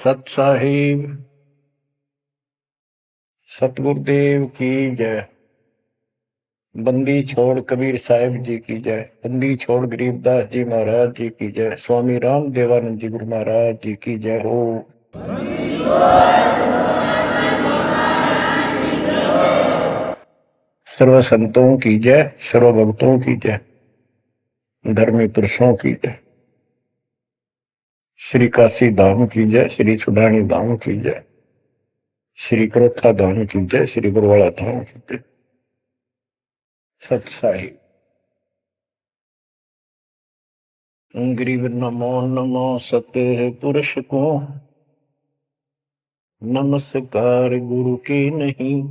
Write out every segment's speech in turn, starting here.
सत साहिब सतगुरुदेव की जय। बंदी छोड़ कबीर साहिब जी की जय। बंदी छोड़ गरीबदास जी महाराज जी की जय। स्वामी राम देवानंद जी गुरु महाराज जी की जय हो। सर्व संतों की जय, सर्व भक्तों की जय, धर्मी पुरुषों की जय। श्री काशी धाम की जय, श्री सुडानी धाम की जय, श्री क्रोथा धाम की जय, श्री गुरुवाला धाम की जय। सत साहिब गरीब नमो नमो सत्य पुरुष को, नमस्कार गुरु के नहीं।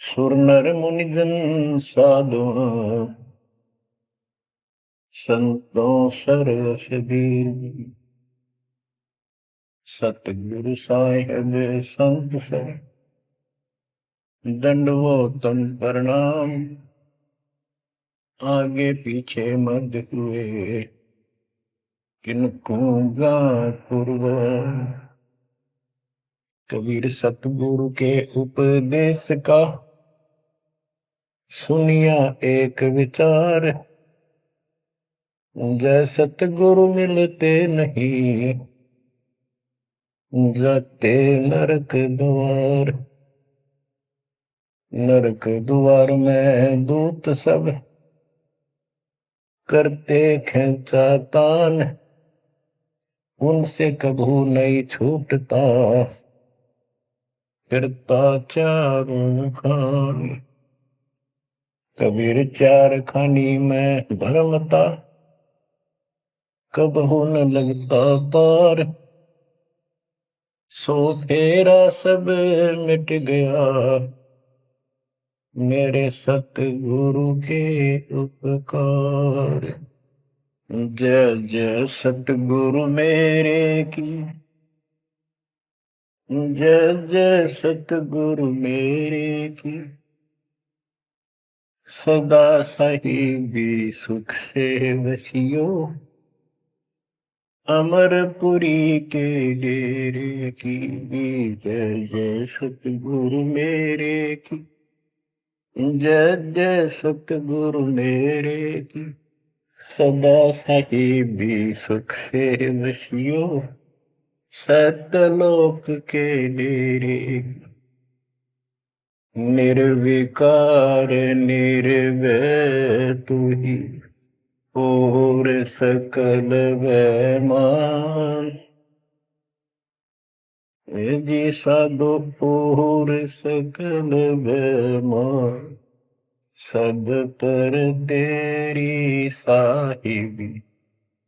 सुर नर मुनिजन साधु, संतों सरसदी। सतगुरु साहिब संत सब, दंडवतन प्रणाम। आगे पीछे मत हुए, किनको पूर्व। कबीर सतगुरु के उपदेश का, सुनिया एक विचार। जय सतगुरु मिलते नहीं, जाते नरक द्वार। नरक द्वार में दूत सब, करते खेचा तान। उनसे कभू नहीं छूटता, फिरता चारों खान। कबीर चार खानी में भरमता, कबहू न लगता पार। सो फेरा सब मिट गया, मेरे सतगुरु के उपकार। जय जय सतगुरु मेरे की, जय जय सतगुरु मेरे की। सदा साहिबी सुख से वसियो, अमरपुरी के डेरे की। जय जय सतगुरु मेरे की, जय जय सतगुरु मेरे की। सदा साहिबी सुख से वसियो, सतलोक के डेरे। निर्विकार निर्भय तू ही, और सकल वैमान। जी साधो और सकल वैमान। सब पर तेरी साहिबी,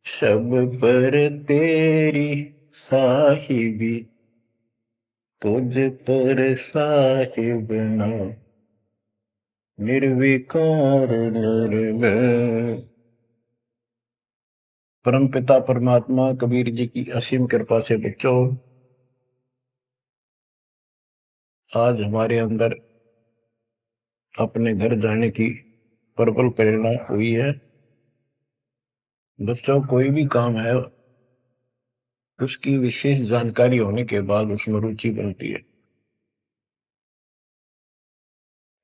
सब पर तेरी साहिबी। तुझ पर साहिब नाम, निर्विकार निर्भय। परम पिता परमात्मा कबीर जी की असीम कृपा से बच्चों, आज हमारे अंदर अपने घर जाने की प्रबल प्रेरणा हुई है। बच्चों, कोई भी काम है उसकी विशेष जानकारी होने के बाद उसमें रुचि बनती है।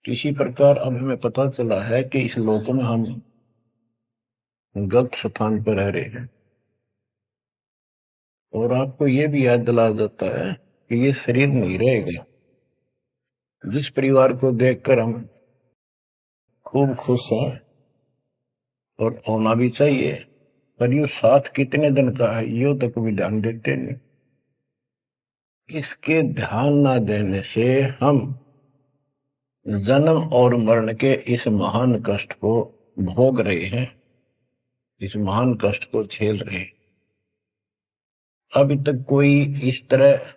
किसी प्रकार अब हमें पता चला है कि इस लोक में हम गलत स्थान पर रह रहे हैं, और आपको यह भी याद दिला जाता है कि ये शरीर नहीं रहेगा। जिस परिवार को देखकर हम खूब खुश हैं, और होना भी चाहिए, पर ये साथ कितने दिन का है यो तक भी ध्यान देते नहीं। इसके ध्यान ना देने से हम जन्म और मरण के इस महान कष्ट को भोग रहे हैं, इस महान कष्ट को झेल रहे हैं। अभी तक कोई इस तरह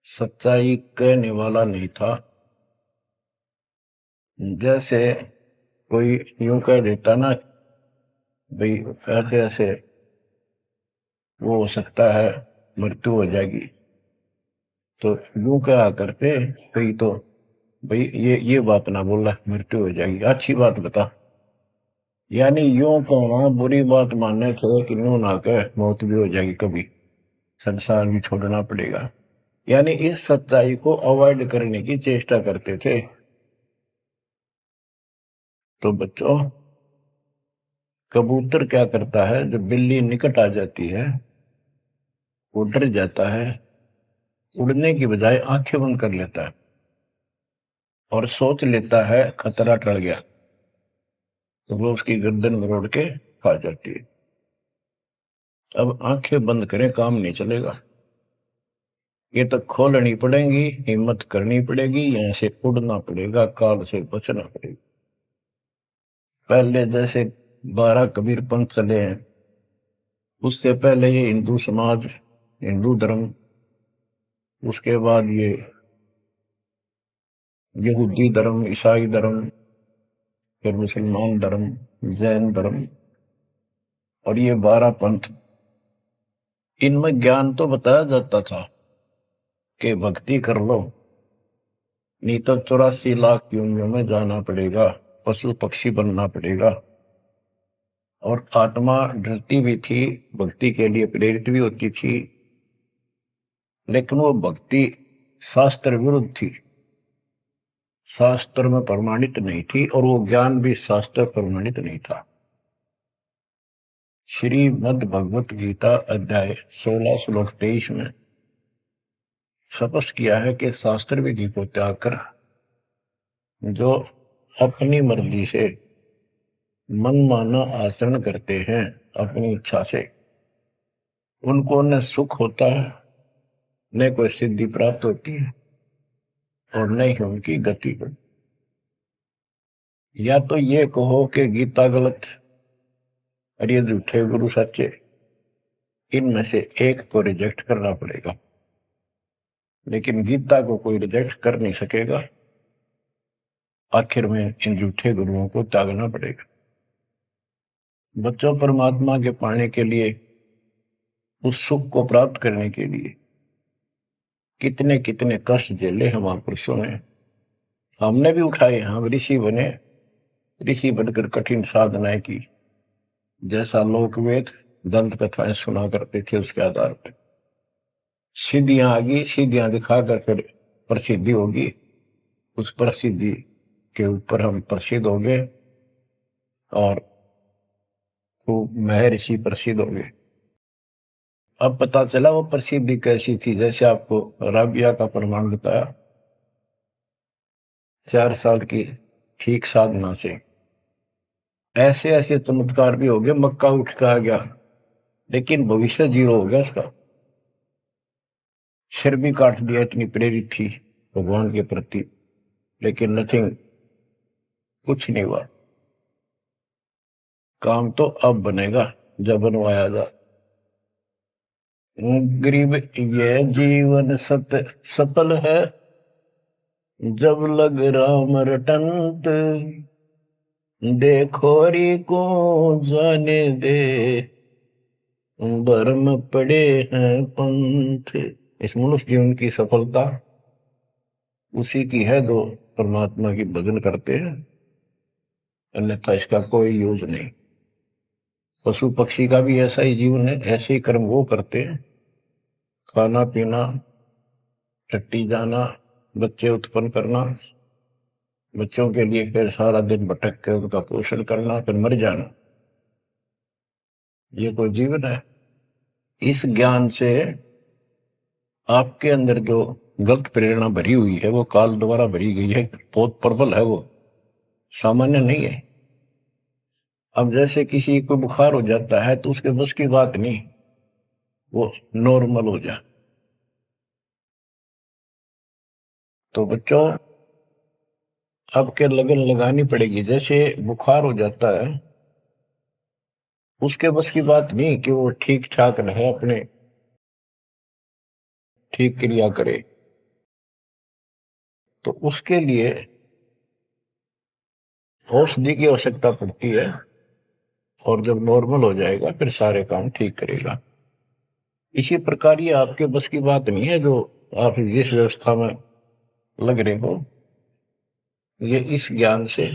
सच्चाई कहने वाला नहीं था। जैसे कोई यूं कह देता ना, भाई ऐसे ऐसे वो हो सकता है, मृत्यु हो जाएगी, तो यूं कहा करते भाई, तो भाई ये बात ना बोला, मृत्यु हो जाएगी, अच्छी बात बता। यानी यूं कहना बुरी बात मानने थे कि यूं ना कह, मौत भी हो जाएगी कभी। संसार भी छोड़ना पड़ेगा। यानी इस सच्चाई को अवॉइड करने की चेष्टा करते थे। तो बच्चों, कबूतर क्या करता है, जब बिल्ली निकट आ जाती है वो डर जाता है, उड़ने की बजाय आंखें बंद कर लेता है और सोच लेता है खतरा टल गया, तो वो उसकी गर्दन मरोड़ के खा जाती है। अब आंखें बंद करें काम नहीं चलेगा, ये तो खोलनी पड़ेगी, हिम्मत करनी पड़ेगी, यहां से उड़ना पड़ेगा, काल से बचना पड़ेगा। पहले जैसे 12 कबीर पंथ चले हैं, उससे पहले ये हिंदू समाज, हिंदू धर्म, उसके बाद ये यहूदी धर्म, ईसाई धर्म, फिर मुसलमान धर्म, जैन धर्म, और ये 12 पंथ, इनमें ज्ञान तो बताया जाता था कि भक्ति कर लो, नहीं तो 84 लाख योनियों में जाना पड़ेगा, पशु पक्षी बनना पड़ेगा। और आत्मा डरती भी थी, भक्ति के लिए प्रेरित भी होती थी, लेकिन वो भक्ति शास्त्र विरुद्ध थी, शास्त्र में प्रमाणित नहीं थी, और वो ज्ञान भी शास्त्र प्रमाणित नहीं था। श्रीमद् भगवत गीता अध्याय 16 श्लोक 23 में स्पष्ट किया है कि शास्त्र विधि को त्याग कर जो अपनी मर्जी से मनमाना आचरण करते हैं अपनी इच्छा से, उनको न सुख होता है, न कोई सिद्धि प्राप्त होती है, और न ही उनकी गति बढ़ती। या तो ये कहो कि गीता गलत और ये झूठे गुरु सच्चे, इनमें से एक को रिजेक्ट करना पड़ेगा, लेकिन गीता को कोई रिजेक्ट कर नहीं सकेगा। आखिर में इन झूठे गुरुओं को त्यागना पड़ेगा। बच्चों, परमात्मा के पाने के लिए, उस सुख को प्राप्त करने के लिए कितने कितने कष्ट झेले हम महापुरुषों ने, हमने भी उठाए। हम ऋषि बने, ऋषि बनकर कठिन साधनाएं की, जैसा लोकवेद दंत कथाएं सुना करते थे, उसके आधार पर सिद्धियां आ गई, सिद्धियां दिखाकर फिर प्रसिद्धि होगी, उस प्रसिद्धि के ऊपर हम प्रसिद्ध हो गए और खूब महर्षि प्रसिद्ध हो गए। अब पता चला वो प्रसिद्धि कैसी थी, जैसे आपको राबिया का प्रमाण बताया, 4 साल की ठीक साधना से ऐसे ऐसे चमत्कार भी हो गए, मक्का उठ के आ गया, लेकिन भविष्य जीरो हो गया उसका, सिर भी काट दिया, इतनी प्रेरित थी भगवान के प्रति, लेकिन नथिंग, कुछ नहीं हुआ। काम तो अब बनेगा जब बनवाया जा। गरीब ये जीवन सफल है, जब लग राम रटंत, देखोरी को जाने दे, भरम पड़े हैं पंथ। इस मनुष्य जीवन की सफलता उसी की है जो परमात्मा की भजन करते हैं, अन्यथा इसका कोई यूज नहीं। पशु पक्षी का भी ऐसा ही जीवन है, ऐसे ही कर्म वो करते हैं, खाना पीना, टट्टी जाना, बच्चे उत्पन्न करना, बच्चों के लिए फिर सारा दिन भटक के उनका पोषण करना, फिर मर जाना, ये कोई जीवन है? इस ज्ञान से आपके अंदर जो गलत प्रेरणा भरी हुई है वो काल द्वारा भरी गई है, बहुत प्रबल है, वो सामान्य नहीं है। अब जैसे किसी को बुखार हो जाता है तो उसके बस की बात नहीं वो नॉर्मल हो जाए। तो बच्चों, अब के लगन लगानी पड़ेगी। जैसे बुखार हो जाता है, उसके बस की बात नहीं कि वो ठीक ठाक रहे, अपने ठीक क्रिया करे, तो उसके लिए औषधि की आवश्यकता पड़ती है, और जब नॉर्मल हो जाएगा फिर सारे काम ठीक करेगा। इसी प्रकार ये आपके बस की बात नहीं है जो आप जिस व्यवस्था में लग रहे हो, ये इस ज्ञान से,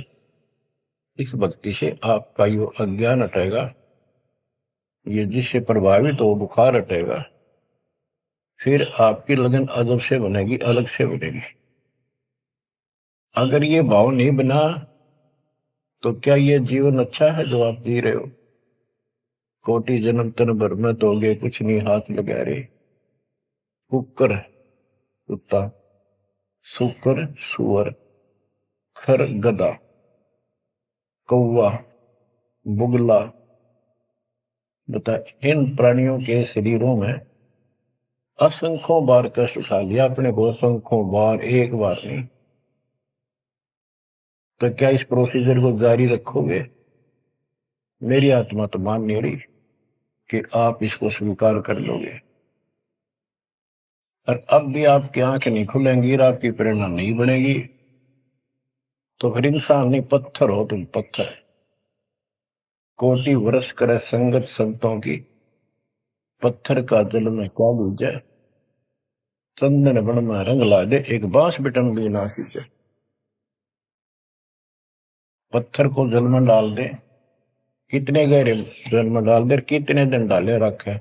इस भक्ति से आपका यो अज्ञान हटेगा, ये जिससे प्रभावित हो बुखार हटेगा, फिर आपकी लगन अदब से बनेगी, अलग से बनेगी। अगर ये भाव नहीं बना तो क्या ये जीवन अच्छा है जो आप जी रहे हो? कोटि जन्म तन भर में दोगे कुछ नहीं हाथ लगा रे। कुकर कुत्ता, सुकर सुअर, खर गधा, कौवा बुगला, बता इन प्राणियों के शरीरों में असंख्यों बार कष्ट उठा लिया अपने को, असंख्यों बार, एक बार नहीं। तो क्या इस प्रोसीजर को जारी रखोगे? मेरी आत्मा तो मान नहीं रही कि आप इसको स्वीकार कर लोगे। और अब भी आपकी आंख नहीं खुलेंगी और आपकी प्रेरणा नहीं बनेगी तो फिर इंसान नहीं, पत्थर हो तुम, पत्थर। कोटि वर्ष करे संगत संतों की, पत्थर का जल में क्या बूझे। चंदन बन में रंग ला दे, एक बांस बिटन भी ना सीखे। पत्थर को जल में डाल दे, कितने गहरे जल में डाल दे, कितने दिन डाले रखे,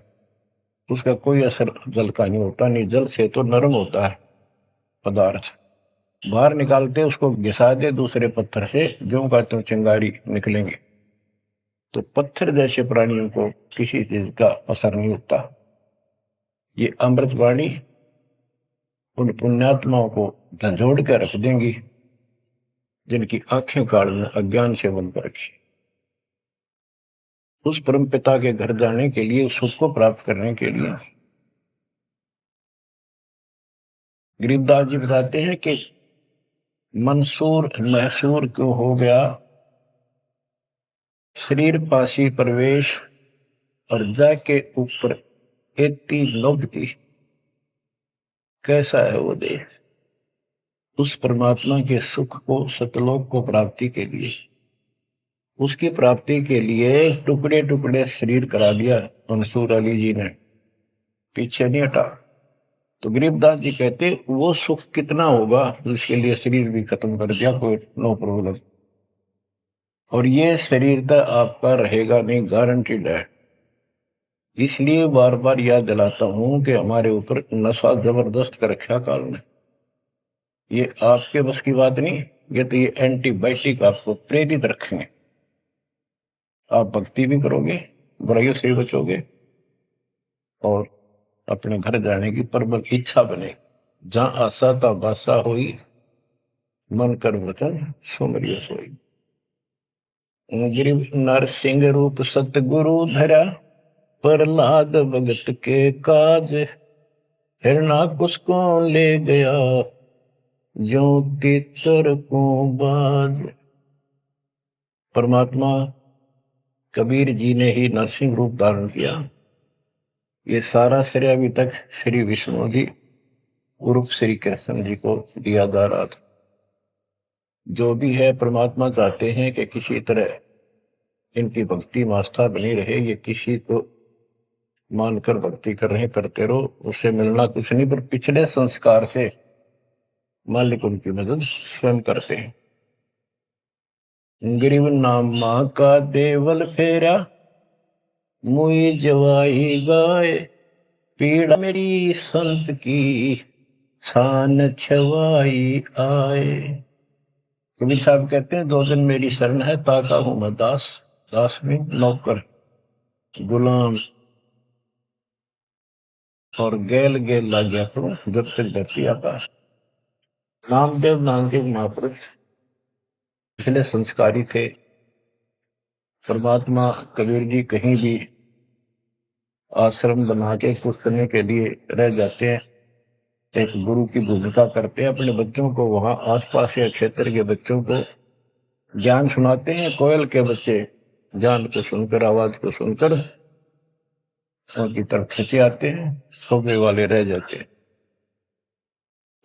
उसका कोई असर जल का नहीं होता। नहीं, जल से तो नरम होता है पदार्थ। बाहर निकालते उसको घिसा दे दूसरे पत्थर से, जो का तो चिंगारी निकलेंगे। तो पत्थर जैसे प्राणियों को किसी चीज का असर नहीं होता। ये अमृतवाणी उन पुण्यात्माओं को झंझोड़ कर रख देंगी जिनकी आंखें काल में अज्ञान से बंद कर रखी। उस परम पिता के घर जाने के लिए, सुख को प्राप्त करने के लिए गरीबदास जी बताते हैं कि मंसूर मैसूर क्यों हो गया, शरीर पासी प्रवेश और जाके ऊपर एती नौकती। कैसा है वो देश? उस परमात्मा के सुख को, सतलोक को प्राप्ति के लिए, उसकी प्राप्ति के लिए टुकड़े टुकड़े शरीर करा दिया मंसूर अली जी ने, पीछे नहीं हटा। तो गरीबदास जी कहते वो सुख कितना होगा जिसके लिए शरीर भी खत्म कर दिया, कोई नो प्रॉब्लम। और ये शरीर तो आपका रहेगा नहीं, गारंटीड है। इसलिए बार बार याद दिलाता हूं कि हमारे ऊपर नशा जबरदस्त कर रखा काल ने। ये आपके बस की बात नहीं, ये तो ये एंटीबायोटिक आपको प्रेरित रखेंगे। आप भक्ति भी करोगे, बुराइयों से भी बचोगे और अपने घर जाने की प्रबल इच्छा बनेगी। जहां आशा ता बासा होई, मन कर वचन सुमरियो सोई। गिरिव नरसिंह रूप सतगुरु धरा, प्रहलाद भगत के काज। हिरणाकुश को ले गया, जो तितर को बाज। परमात्मा कबीर जी ने ही नरसिंह रूप धारण किया। ये सारा श्रेय अभी तक श्री विष्णु जी उर्फ श्री कृष्ण जी को दिया जा रहा था। जो भी है, परमात्मा चाहते हैं कि किसी तरह इनकी भक्ति में आस्था बनी रहे। ये किसी को मानकर भक्ति कर रहे, करते रहो, उससे मिलना कुछ नहीं, पर पिछले संस्कार से मालिक उनकी मदद स्वयं करते हैं। गरीब नामा का देवल फेरा, मुई जवाई गाय। पीड़ा मेरी संत की, छान छवाई आए। कबीर साहब कहते हैं, दो दिन मेरी शरण है, ताका हूं मैं दास। दास में नौकर, गुलाम और गैल गैल लग गया करूं जब तक धरती आकाश। नामदेव नाम के महापुरुष पिछले संस्कारी थे। परमात्मा कबीर जी कहीं भी आश्रम बना के कुछ करने के लिए रह जाते हैं, एक गुरु की भूमिका करते हैं। अपने बच्चों को वहां आसपास के क्षेत्र के बच्चों को ज्ञान सुनाते हैं। कोयल के बच्चे ज्ञान को सुनकर, आवाज को सुनकर उनकी तरफ खींचे आते हैं, सोबे वाले रह जाते हैं।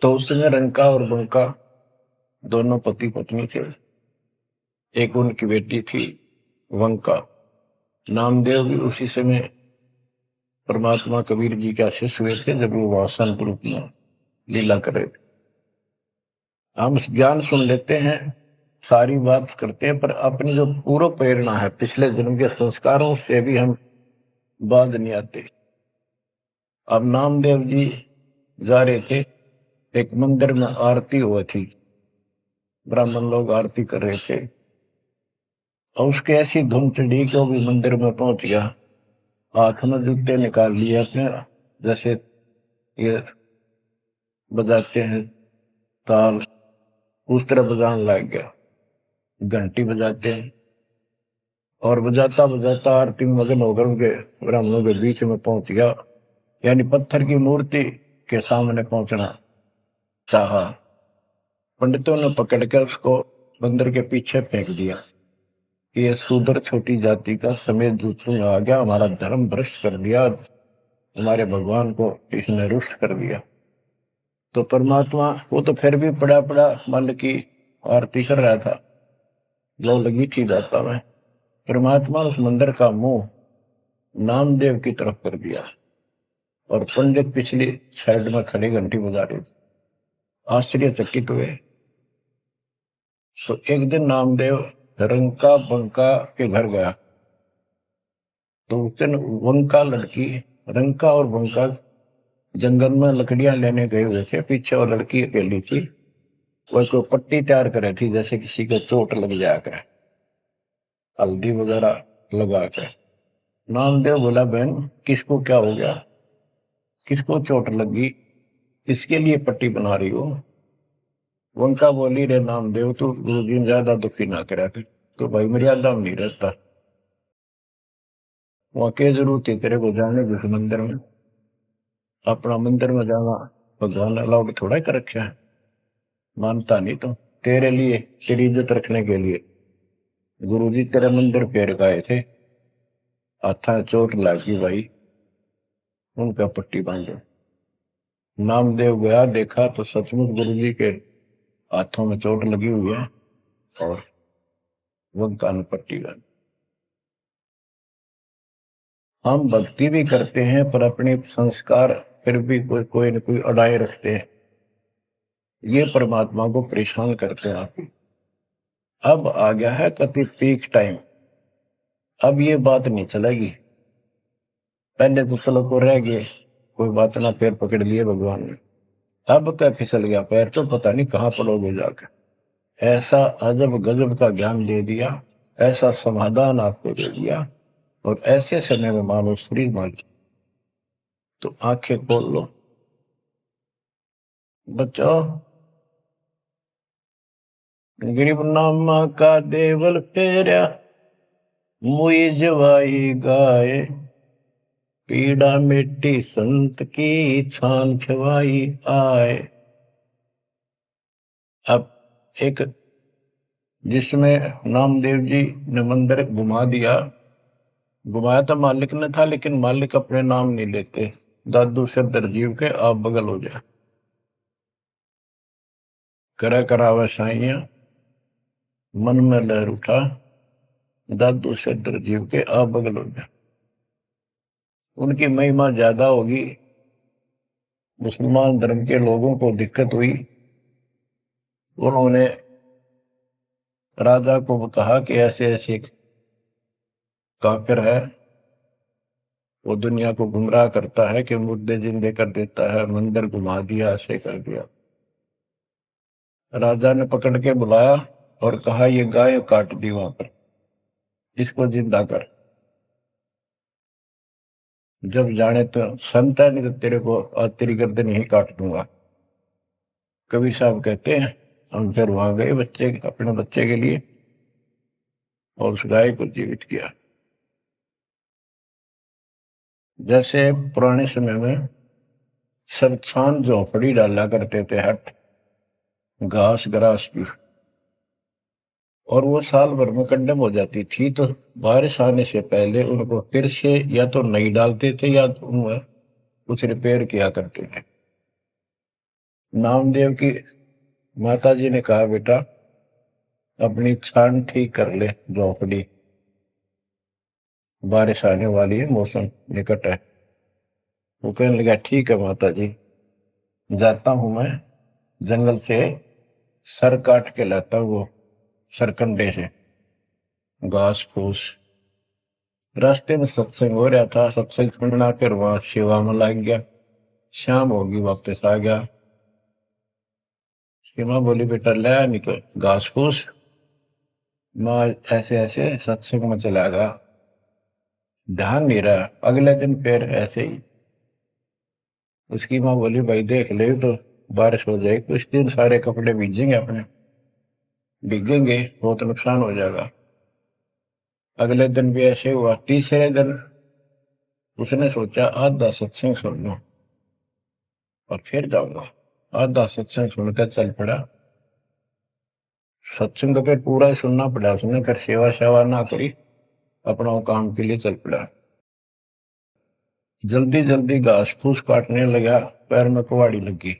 तो उस समय रंका और बंका दोनों पति पत्नी थे। एक उनकी बेटी थी वंका। नामदेव भी उसी समय परमात्मा कबीर जी के शिष्य हुए थे जब वो वासन रूप में लीला कर रहे थे। हम ज्ञान सुन लेते हैं, सारी बात करते हैं, पर अपनी जो पूर्व प्रेरणा है, पिछले जन्म के संस्कारों से भी हम बाज नहीं आते। अब नामदेव जी जा रहे थे, एक मंदिर में आरती हुई थी, ब्राह्मण लोग आरती कर रहे थे, और उसके ऐसी धुन चढ़ी कि वो भी मंदिर में पहुंच गया। हाथ में जूते निकाल लिए अपने, जैसे ये बजाते हैं ताल, उस तरह बजाने लग गया, घंटी बजाते हैं, और बजाता बजाता आरती में मगन होकर उनके ब्राह्मणों के बीच में पहुंच गया, यानी पत्थर की मूर्ति के सामने पहुंचना चाहा। पंडितों ने पकड़ कर उसको मंदिर के पीछे फेंक दिया कि यह शूद्र छोटी जाति का समेत दूसरों में आ गया, हमारा धर्म भ्रष्ट कर दिया, हमारे भगवान को इसने रुष्ट कर दिया। तो परमात्मा वो तो फिर भी पड़ा पड़ा मन की आरती कर रहा था, लो लगी थी दाता में। परमात्मा उस मंदिर का मुंह नामदेव की तरफ कर दिया, और पंडित पिछली साइड में खड़े घंटी बजा रहे थे, आश्चर्यचकित हुए। तो एक दिन नामदेव रंका बंका के घर गया, तो उस दिन वंका लड़की, रंका और बंका जंगल में लकड़ियां लेने गए हुए थे, पीछे वो लड़की अकेली थी, वह कोई पट्टी तैयार करे थी, जैसे किसी को चोट लग जाया करे, हल्दी वगैरह लगा कर। नामदेव बोला, बहन किसको क्या हो गया, किसको चोट लगी, किसके लिए पट्टी बना रही हो? उनका बोली, रे नामदेव तू गुरु जी ज्यादा दुखी ना करा कर, तो भाई मर्यादा में नहीं रहता, वहां के जरूरत है तेरे को जाने जिस मंदिर में, अपना मंदिर में जाना भगवान अलाउड थोड़ा कर रखा है, मानता नहीं तो तेरे लिए, तेरी इज्जत रखने के लिए गुरु जी तेरे मंदिर फेर गए थे, हाथा चोट लगी भाई, उनका पट्टी बांधो। नामदेव गया, देखा तो सचमुच गुरु जी के हाथों में चोट लगी हुई है, और उनका पट्टी बांध। हम भक्ति भी करते हैं पर अपने संस्कार फिर भी कोई न कोई अड़ाए रखते हैं, ये परमात्मा को परेशान करते हैं। आप अब आ गया है कति पीक टाइम, अब ये बात नहीं चलेगी। पहले तो चलो को रह गए, कोई बात ना, पैर पकड़ लिए भगवान ने, अब क्या फिसल गया पैर, तो पता नहीं कहाँ पड़ोगे जाकर। ऐसा अजब गजब का ज्ञान दे दिया, ऐसा समाधान आपको दे दिया, और ऐसे समय में मानो शरीर मान, तो आंखें खोल लो बच्चों। गरीब नामा का देवल फेरा, मुई जवाई गाय, पीड़ा मिट्टी संत की छान खवाई आए। अब एक जिसमें नामदेव जी ने मंदिर घुमा दिया, घुमाया तो मालिक ने था, लेकिन मालिक अपने नाम नहीं लेते, दादू से दरजीव के आप बगल हो जाए, करा करावा साइया मन में लहर उठा, दादू से दरजीव के आप बगल हो जाए। उनकी महिमा ज्यादा होगी, मुसलमान धर्म के लोगों को दिक्कत हुई, उन्होंने राजा को कहा कि ऐसे ऐसे काफिर है, वो दुनिया को गुमराह करता है कि मुर्दे जिंदे कर देता है, मंदिर घुमा दिया, ऐसे कर दिया। राजा ने पकड़ के बुलाया और कहा, ये गाय काट दी वहां पर, इसको जिंदा कर, जब जाने तो संत है, नहीं तो तेरे को आज तेरी गर्दन यही काट दूंगा। कबीर साहब कहते हैं, हम फिर वहां गए बच्चे, अपने बच्चे के लिए, और उस गाय को जीवित किया। जैसे पुराने समय में सब छान झोपड़ी डाला करते थे, हट घास ग्रास की, और वो साल भर में कंडम हो जाती थी, तो बारिश आने से पहले उनको फिर से या तो नहीं डालते थे, या तो उनमें कुछ रिपेयर किया करते थे। नामदेव की माता जी ने कहा, बेटा अपनी छान ठीक कर ले झोपड़ी, बारिश आने वाली है, मौसम निकट है। वो कहने लगा, ठीक है माता जी, जाता हूं मैं जंगल से सर काट के लाता हूं, वो सरकंडे से घास फूस। रास्ते में सत्संग हो रहा था, सत्संग सुनना, फिर वहां सेवा में लग गया। शाम होगी, वापस आ गया। उसकी माँ बोली बेटा ले निकल घास फूस। माँ ऐसे ऐसे सत्संग में चला गया, ध्यान नहीं रहा। अगले दिन फिर ऐसे ही। उसकी माँ बोली भाई देख ले तो बारिश हो जाएगी, कुछ दिन सारे कपड़े भीजेंगे, अपने भीगेंगे, बहुत नुकसान हो जाएगा। अगले दिन भी ऐसे हुआ। तीसरे दिन उसने सोचा आधा सत्संग सुन लो और फिर जाऊंगा। आधा सत्संग सुनकर चल पड़ा। सत्संग तो फिर पूरा ही सुनना पड़ा उसने, फिर सेवा सेवा ना करी, अपना काम के लिए चल पड़ा। जल्दी जल्दी घास फूस काटने लगा, पैर में कुहाड़ी लगी,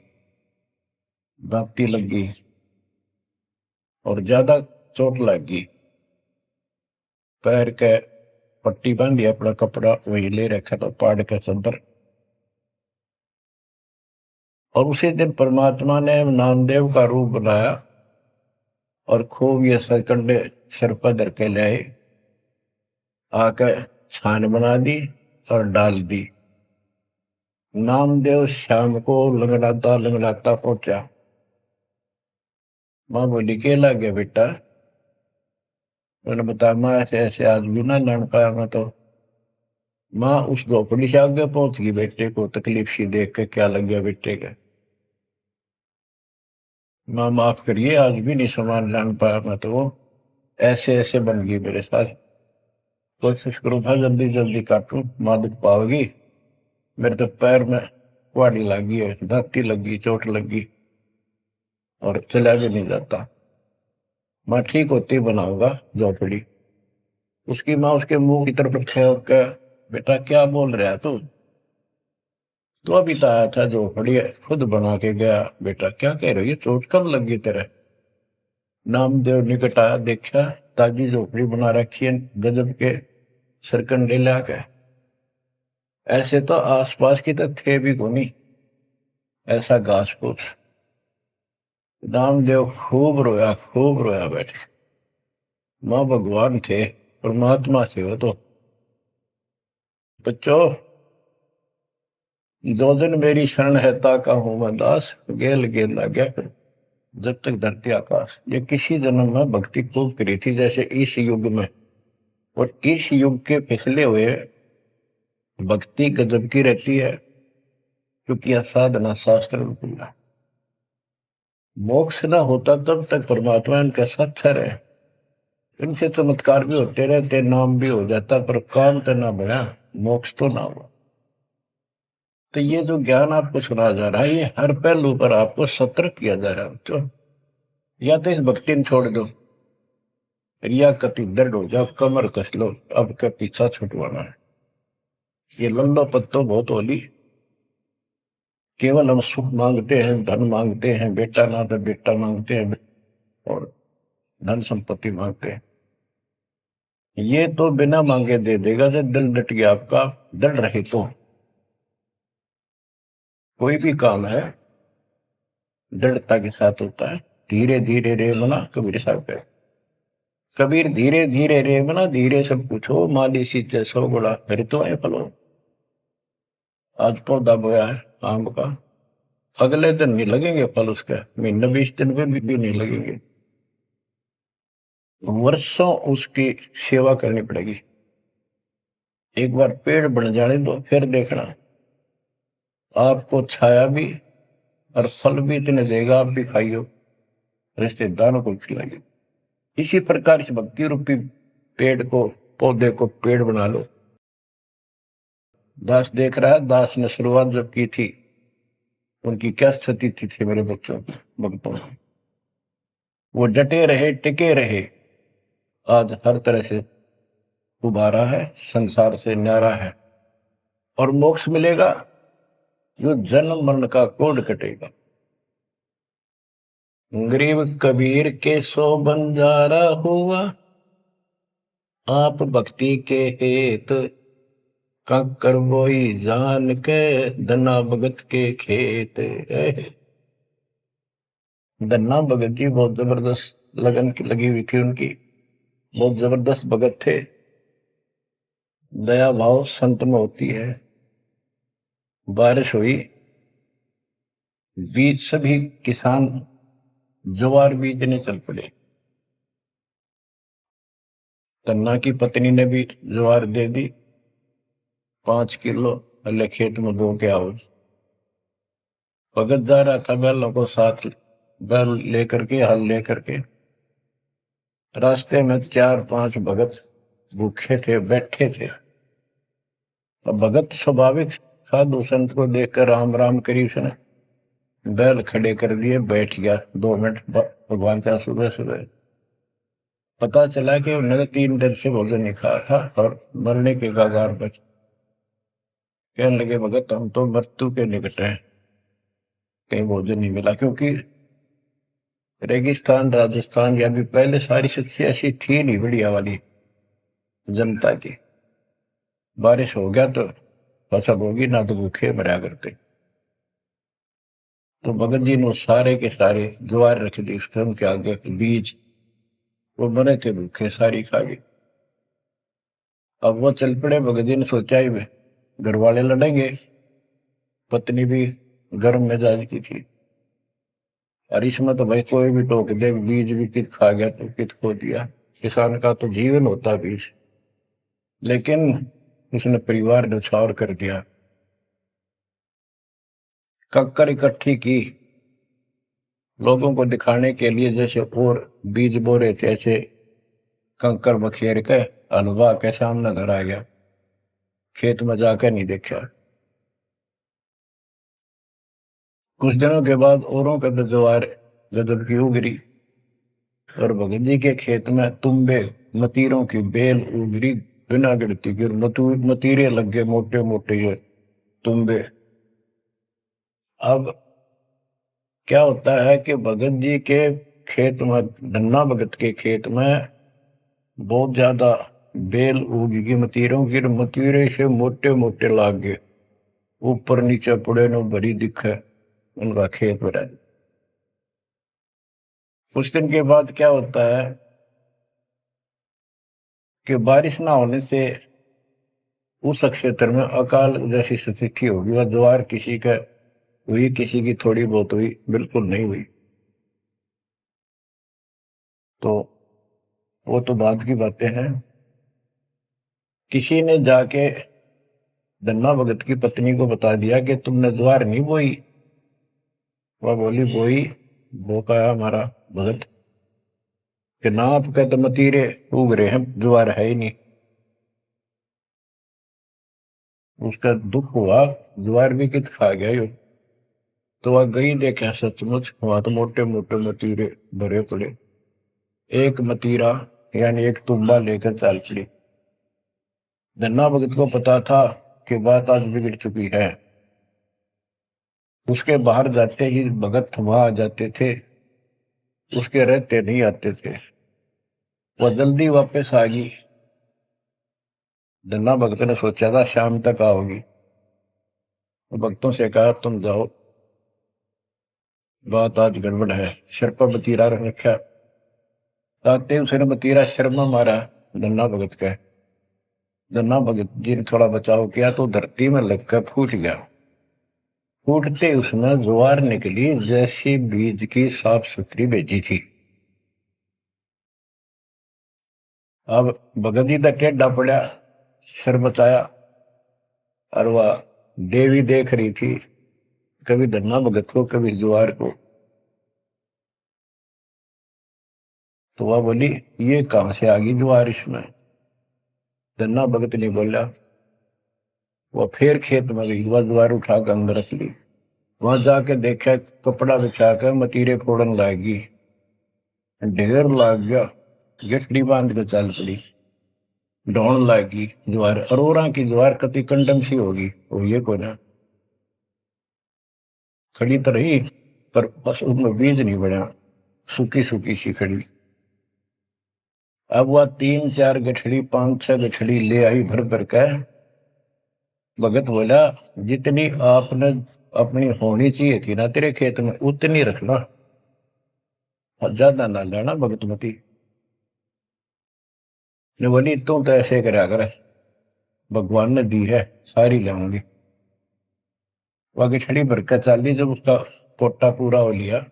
दांती लगी और ज्यादा चोट लगी। पैर के पट्टी बांधी, अपना कपड़ा वही ले रखा था पाड़ के चंदर। और उसी दिन परमात्मा ने नामदेव का रूप बनाया और खूब ये सरकंडे सिर पर धर के लाए, आकर छान बना दी और डाल दी। नामदेव शाम को लंगड़ाता लंगड़ाता पहुंचा। माँ बोली के ला गया बेटा? मैंने बताया माँ ऐसे ऐसे आज भी ना लड़ पाया मैं तो। माँ उस झोपड़ी से आगे पहुंच गई, बेटे को तकलीफ सी देख के क्या लग गया बेटे के। माँ माफ करिए आज भी नहीं सामान लान पाया मैं तो, वो ऐसे ऐसे बन गई मेरे साथ। कोशिश करूँ था जल्दी जल्दी काटूं, माँ दुख पाओगी। मेरे तो पैर में कुहाड़ी लगी है, दांती लगी, चोट लगी और चला भी नहीं जाता। माँ ठीक होती बनाऊंगा झोपड़ी। उसकी माँ उसके मुंह की तरफ फेंक के बेटा क्या बोल रहा है तू? तो अभी तो आया था झोपड़ी खुद बना के गया। बेटा क्या कह रही है, चोट कब लगी तेरे? नामदेव निकट आया, देखा ताजी झोपड़ी बना रखी है गजब के सरकंडे लाके। ऐसे तो आसपास की तो थे भी कोनी, ऐसा घास फूस। नामदेव खूब रोया बैठे। माँ भगवान थे, परमात्मा थे वो तो। बच्चों दो दिन मेरी शरण है ताका हूं मैं दास, गेल गेल ला गया फिर जब तक धरती आकाश। ये किसी जन्म में भक्ति खूब करी थी जैसे इस युग में, और इस युग के पिछले हुए भक्ति गजब की रहती है, क्योंकि यह साधना शास्त्र रूपा। मोक्ष न होता तब तक परमात्मा इनके साथ ठहरे। इनसे चमत्कार भी होते रहते, नाम भी हो जाता, पर काम तो ना बढ़ा, मोक्ष तो ना हुआ। तो ये जो ज्ञान आपको सुना जा रहा है, ये हर पहलू पर आपको सतर्क किया जा रहा है। तो या तो इस भक्ति ने छोड़ दो, रिया कति दर्द हो जाओ, कमर कस लो, अब का पीछा छुटवाना है। ये लल्लो पत्तो बहुत होली। केवल हम सुख मांगते हैं, धन मांगते हैं, बेटा ना तो बेटा मांगते हैं और धन संपत्ति मांगते हैं। ये तो बिना मांगे दे देगा जब दिल डट गया आपका, डर रहे तो। कोई भी काम है दृढ़ता के साथ होता है। धीरे धीरे रे मना, कबीर साहब कहते। कबीर धीरे धीरे रे मना, धीरे सब कुछ हो, माली सींचे सौ गुड़ा ऋतु है फलो। आज पौधा बोया है आम का, अगले दिन नहीं लगेंगे फल उसके, महीने 20 दिन में भी नहीं लगेंगे। वर्षों उसकी सेवा करनी पड़ेगी। एक बार पेड़ बन जाने दो, फिर देखना आपको छाया भी और फल भी इतने देगा, आप भी खाइयो, रिश्तेदारों को खिलाइए। इसी प्रकार से भक्ति रूपी पेड़ को, पौधे को पेड़ बना लो। दास देख रहा है, दास ने शुरुआत जब की थी उनकी क्या स्थिति थी मेरे बच्चों की, भक्तों की। वो डटे रहे, टिके रहे, आज हर तरह से उबारा है, संसार से न्यारा है और मोक्ष मिलेगा। जो जन्म मरण का कोड कटेगा। गरीब कबीर के सो बंजारा हुआ, आप भक्ति के हेत कंकर बोई जान के, धना भगत के खेत। धन्ना भगत जी बहुत जबरदस्त लगन की लगी हुई थी उनकी, बहुत जबरदस्त भगत थे। दया भाव संत में होती है। बारिश हुई, बीज सभी किसान ज्वार बीजने चल पड़े। तन्ना की पत्नी ने भी ज्वार दे दी 5 किलो, अल्ले खेत में बो के आओ। भगत जा रहा था बैलों को साथ, बैल लेकर के, हल लेकर के। रास्ते में 4-5 भगत भूखे थे, बैठे थे। अब भगत स्वाभाविक साधु संत को देखकर राम राम करी, उसने बैल खड़े कर दिए, बैठ गया 2 मिनट भगवान का। सुबह सुबह पता चला कि उन्होंने 3 दिन से भोजन नहीं खाया था और मरने के कगार पर। कहने लगे भगत हम तो मृत्यु के निकट हैं, कहीं भोजन नहीं मिला। क्योंकि रेगिस्तान राजस्थान या भी पहले सारी स्थिति ऐसी थी नहीं बढ़िया वाली जनता की। बारिश हो गया तो फसल होगी, ना तो भूखे मरा करते। तो भगत जी ने सारे के सारे ज्वार रख दी उसके उनके आगे, बीज। वो मरे थे भूखे, सारी खा गए। अब वो चल पड़े। भगत जी ने सोचा ही वे घर वाले लड़ेंगे, पत्नी भी गर्म मिजाज की थी, और इसमें तो भाई कोई भी टोक दे, बीज भी कित खा गया तो कित खो दिया। किसान का तो जीवन होता बीज। लेकिन उसने परिवार न्यौछावर कर दिया। कक्कर इकट्ठी की लोगों को दिखाने के लिए, जैसे और बीज बो रहे थे ऐसे कंकर बखेर के हलवा के सामने घर आ गया। खेत में जाकर नहीं देखा। कुछ दिनों के बाद औरों के तो ज्वार गजब की उगरी, और भगत जी के खेत में तुम्बे मतीरों की बेल उगरी बिना गिनती की। मतीरे लग गए मोटे मोटे ये तुम्बे। अब क्या होता है कि भगत जी के खेत में, धन्ना भगत के खेत में बहुत ज्यादा बेल उगी मतीरों की। मतीरे से मोटे मोटे लाग गए, ऊपर नीचे पड़े न भरी दिखे उनका खेत भरा। कुछ दिन के बाद क्या होता है कि बारिश ना होने से उस क्षेत्र में अकाल जैसी स्थिति होगी। वह ज्वार किसी का हुई, किसी की थोड़ी बहुत हुई, बिल्कुल नहीं हुई। तो वो तो बाद की बातें हैं। किसी ने जाके धन्ना भगत की पत्नी को बता दिया कि तुमने ज्वार नहीं बोई। वह बोली बोई, वो कहा हमारा भगत कि ना आपके तो मतीरे उग रहे हैं, ज्वार है ही नहीं। उसका दुख हुआ, ज्वार भी कित खा गया यो। तो वह गई, देखा सचमुच वहां तो मोटे मोटे मतीरे भरे पड़े। एक मतीरा यानी एक तुम्बा लेकर चल पड़ी। धन्ना भगत को पता था कि बात आज बिगड़ चुकी है। उसके बाहर जाते ही भगत वहां आ जाते थे, उसके रहते नहीं आते थे। वह जल्दी वापस आ गई। धन्ना भगत ने सोचा था शाम तक आओगी। भक्तों से कहा तुम जाओ, बात आज गड़बड़ है। सिर पर बतीरा रख रखा। आते उसने बतीरा सिर में मारा धन्ना भगत का। धन्ना भगत जी ने थोड़ा बचाव किया तो धरती में लगकर फूट गया। फूटते उसमें ज्वार निकली जैसी बीज की साफ सुथरी भेजी थी। अब भगत जी तक टेढ़ा पड़ा, सिर बचाया, और वह देवी देख रही थी, कभी धन्ना भगत को कभी ज्वार को। तो वह बोली ये कहां से आ गई ज्वार इसमें। धन्ना भगत नहीं बोला। वह फिर खेत में गई, वह ज्वार उठाकर अंदर रख ली। वहां जाके देखा कपड़ा बिछाकर मतीरे फोड़न लागी, ढेर लाग गया। गठड़ी बांध के चल पड़ी, ढोण लागी ज्वार। अरोरा की ज्वार कति कंडम सी होगी, वो ये को ना खड़ी तो रही, पर बस उसमें बीज नहीं बना, सूखी सूखी सी खड़ी। अब वह 3-4 गठड़ी 5-6 गठड़ी ले आई भर भर का। भगत बोला जितनी आपने अपनी होनी चाहिए थी ना तेरे खेत में उतनी रखना, ज्यादा ना लेना। भगतमती ने बोली तू तो ऐसे करा कर, भगवान ने दी है सारी लाऊंगी। वह गठड़ी भर का चाली जब उसका कोटा पूरा हो लिया,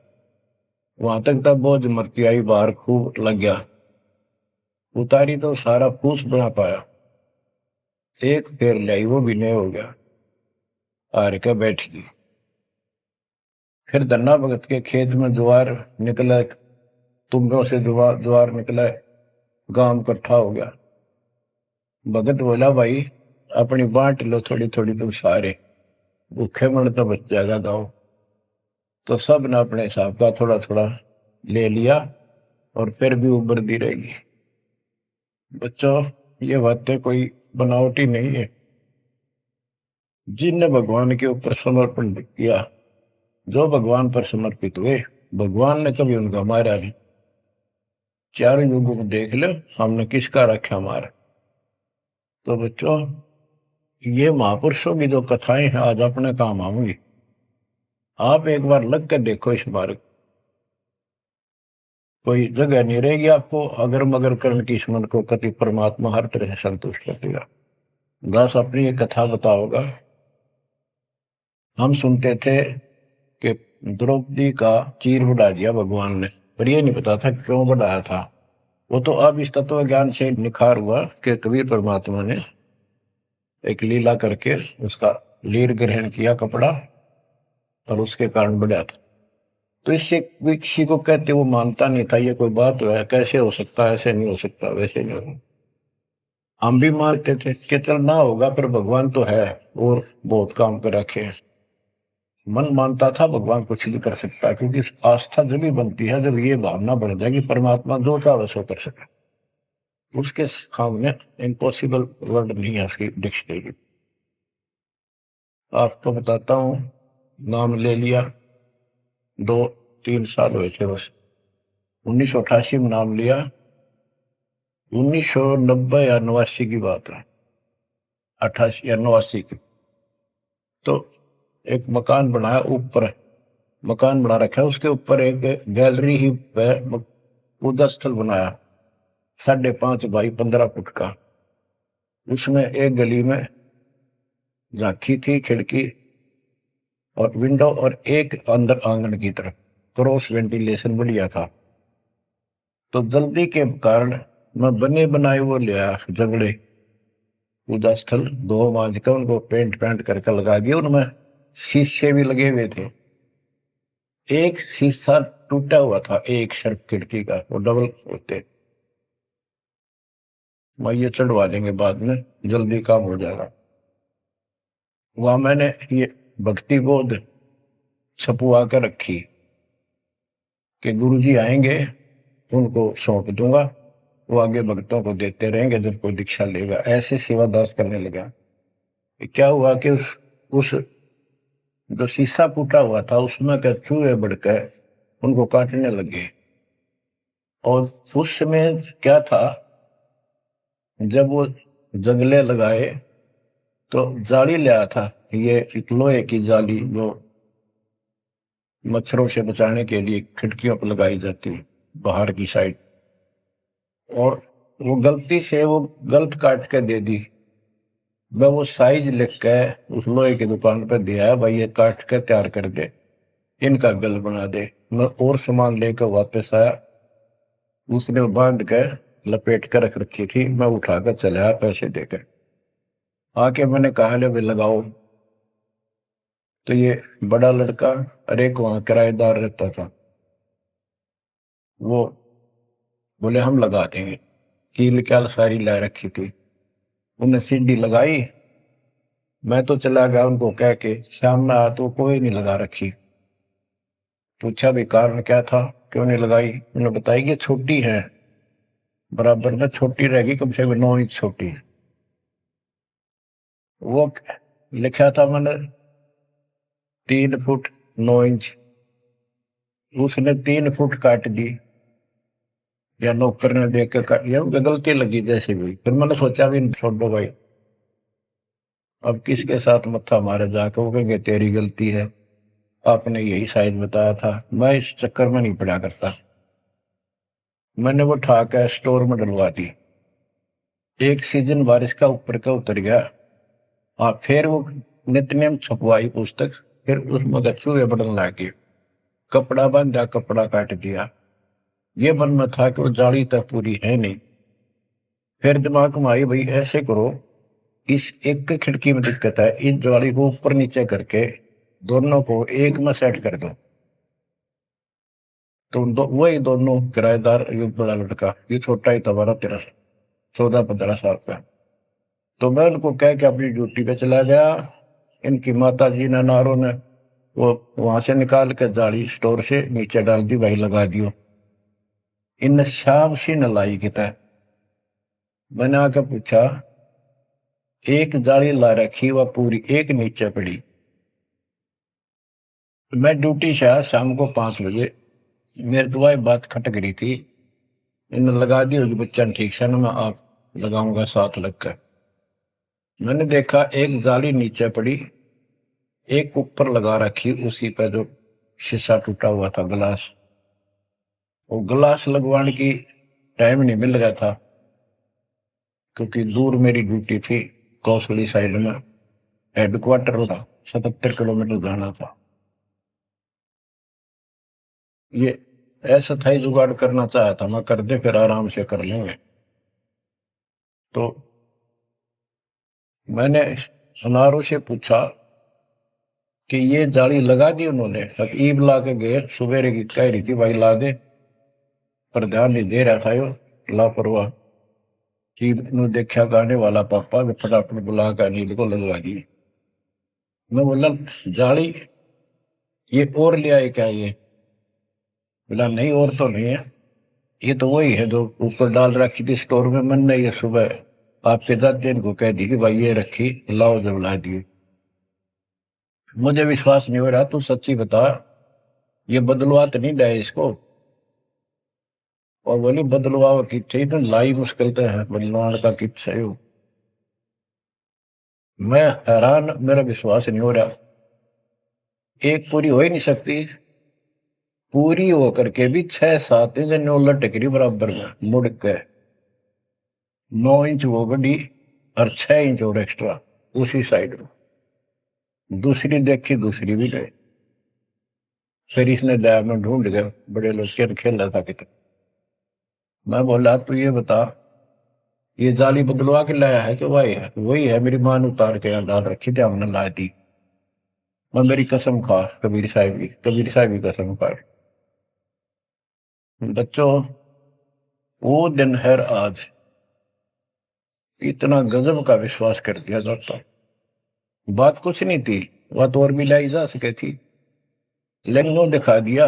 वहां तक तब बोझ मरती आई बाहर खूब लग गया, उतारी तो सारा फूस बना पाया, एक फेर लाई वो भी नहीं हो गया, हार के बैठ गई। फिर धन्ना भगत के खेत में ज्वार निकला, तुम्बों से ज्वार ज्वार निकला, गांव इकट्ठा हो गया। भगत बोला भाई अपनी बांट लो थोड़ी थोड़ी, तुम सारे भूखे मर तो बच जाएगा गाँव। तो सब ने अपने हिसाब का थोड़ा थोड़ा ले लिया और फिर भी उबरती रहेगी। बच्चों ये बातें कोई बनावटी नहीं है। जिनने भगवान के ऊपर समर्पण किया, जो भगवान पर समर्पित हुए, भगवान ने कभी उनका मारा नहीं। चारों युगों को देख लो, हमने किसका रखा मारा। तो बच्चों ये महापुरुषों की जो कथाएं हैं आज अपने काम आऊंगी। आप एक बार लग कर देखो इस मार्ग, कोई जगह नहीं रहेगी आपको अगर मगर करने की, इस मन को कति परमात्मा हर तरह से संतुष्ट कर देगा। दास अपनी एक कथा बताओगा। हम सुनते थे कि द्रौपदी का चीर बढ़ा दिया भगवान ने, पर ये नहीं पता था क्यों बढ़ाया था। वो तो अब इस तत्व ज्ञान से निखार हुआ कि कबीर परमात्मा ने एक लीला करके उसका लीर ग्रहण किया कपड़ा, और उसके कारण बढ़ा था। तो इससे कोई किसी को कहते वो मानता नहीं था, ये कोई बात है, कैसे हो सकता है, ऐसे नहीं हो सकता, वैसे नहीं हो। हम भी मानते थे कि चल ना होगा, पर भगवान तो है और बहुत काम कर रखे हैं। मन मानता था भगवान कुछ भी कर सकता है, क्योंकि आस्था जब भी बनती है जब ये भावना बढ़ जाएगी परमात्मा जो चाहे सो कर सके। उसके सामने इम्पॉसिबल वर्ड नहीं है उसकी डिक्शनरी। आपको बताता हूँ, नाम ले लिया, 2-3 साल हुए थे बस। 1988 में नाम लिया, 1990 या 89 की बात है, 88 या 89 की। तो एक मकान बनाया, ऊपर मकान बना रखा है, उसके ऊपर एक गैलरी ही पूजा स्थल बनाया, 5.5 बाई 15 फुट का। उसमें एक गली में झांकी थी, खिड़की और विंडो, और एक अंदर आंगन की तरफ क्रॉस वेंटिलेशन बढ़िया था। तो जल्दी के कारण मैं बने बनाए वो लिया जंगड़े, पूजा स्थल 2 मांझ का उनको पेंट करके लगा दिया। उनमें शीशे भी लगे हुए थे। एक शीशा टूटा हुआ था, एक शर्फ खिड़की का, वो डबल होते। मैं ये चढ़वा देंगे बाद में, जल्दी काम हो जाएगा। वहां मैंने ये भक्ति बोध छपुआ कर रखी कि गुरुजी आएंगे उनको सौंप दूंगा, वो आगे भक्तों को देते रहेंगे जब कोई दीक्षा लेगा। ऐसे सेवादास करने लगा। क्या हुआ कि उस जो शीशा फूटा हुआ था उसमें के चूहे बढ़कर उनको काटने लगे। और उस समय क्या था, जब वो जंगले लगाए तो जाली ले आया था, ये एक लोहे की जाली जो मच्छरों से बचाने के लिए खिड़कियों पर लगाई जाती है बाहर की साइड। और वो गलती से वो गलत काट के दे दी। मैं वो साइज लिख के उस लोहे की दुकान पर दिया, भाई ये काट के तैयार कर दे, इनका गल बना दे। मैं और सामान लेकर वापस आया, उसने बांध के लपेट कर रख रखी थी। मैं उठाकर चला आया पैसे देकर। आके मैंने कहा ले भाई लगाओ। तो ये बड़ा लड़का, अरे वहां किराएदार रहता था, वो बोले हम लगा देंगे। कील क्या सारी ला रखी थी, उन्हें सीढ़ी लगाई। मैं तो चला गया उनको कह के, शाम में आया तो कोई नहीं लगा रखी। पूछा भी कारण क्या था, क्यों नहीं लगाई। उन्होंने बताया कि छोटी है, बराबर में छोटी रहेगी, कम से कम 9 इंच छोटी। वो लिखा था मैंने 3 फुट 9 इंच, उसने 3 फुट काट दी, या नौकर ने देख के काट, या गलती लगी जैसे भी। फिर मैंने सोचा भी छोड़ो भाई, अब किसके साथ मत्था मारे जाकर, वो कहेंगे तेरी गलती है, आपने यही साइज बताया था। मैं इस चक्कर में नहीं पड़ा करता। मैंने वो उठा के स्टोर में डलवा दी। एक सीजन बारिश का ऊपर का उतर गया। हाँ, फिर वो नित्य नेम छपवाई पुस्तक, फिर उसमें चूहे बढ़ने लगे। कपड़ा बांधा, कपड़ा काट दिया। ये मन में था कि वो जाली तक पूरी है नहीं। फिर दिमाग में आई, भाई ऐसे करो, इस एक खिड़की में दिक्कत है, इस जाली को ऊपर नीचे करके दोनों को एक में सेट कर दो। तो वही दोनों किराएदार, ये बड़ा लड़का, ये छोटा ही था, 12-13 14-15 साल का। तो मैं उनको कह के अपनी ड्यूटी पे चला गया। इनकी माता जी ने, नारों ने, वो वहां से निकाल के जाली स्टोर से नीचे डाल दी, भाई लगा दियो। इन शाम सी न लाई किता। मैंने आके पूछा, एक जाली ला रखी, वह पूरी एक नीचे पड़ी। मैं ड्यूटी से आया शाम को 5 बजे। मेरे दुआएं बात खटक रही थी। इन लगा दी होगी बच्चा ने, ठीक से ना, मैं आप लगाऊंगा साथ लगकर। मैंने देखा एक जाली नीचे पड़ी, एक ऊपर लगा रखी, उसी पे जो शीशा टूटा हुआ था, गिलास। वो गिलास लगवाने की टाइम नहीं मिल रहा था, क्योंकि दूर मेरी ड्यूटी थी, कौशली साइड में हेडक्वार्टर था, 77 किलोमीटर जाना था। ये ऐसा था ही, जुगाड़ करना चाहा था मैं, कर दे फिर आराम से कर लेंगे। तो मैंने अनारों से पूछा कि ये जाली लगा दी उन्होंने? अब ईब ला के गए, सवेरे की कह रही थी भाई ला दे, पर ध्यान नहीं दे रहा था यो, लापरवाह। ईब ने देखा गाने वाला पापा, फटाफट बुला कर नींद को लगवा दी। मैं बोला, जाली ये और ले आए क्या? ये बोला नहीं, और तो नहीं है, ये तो वही है जो ऊपर डाल रखी थी स्टोर में। मन ने ये सुबह आपके दादी को कह दी कि भाई ये रखी, लाओ, जब ला दी। मुझे विश्वास नहीं हो रहा, तू सच्ची बता, ये बदलवा तो नहीं लाए इसको? और बोली बदलवा किथे, तो लाई मुश्किल तो है, बदलवान का कित सही हो। मैं हैरान, मेरा विश्वास नहीं हो रहा। एक पूरी हो ही नहीं सकती, पूरी होकर के भी 6-7 इंच नौ लटक रही बराबर में मुड़ के। 9 इंच वो बड़ी और 6 इंच और एक्स्ट्रा उसी साइड में। दूसरी देखी, दूसरी भी नहीं। फिर इसने लैब में ढूंढ गया, बड़े लोग खेल रहा था कितना। मैं बोला, तू ये बता, ये जाली बदलवा के लाया है कि वही है? वही है, मेरी मां ने उतार के यहाँ डाल रखी थी, हमने ला दी। मैं मेरी कसम खा, कबीर साहब की कसम खा। बच्चों, वो दिन है आज, इतना गजब का विश्वास कर दिया जाता। बात कुछ नहीं थी, बात और भी लाई जा सके थी, लेकिन दिखा दिया,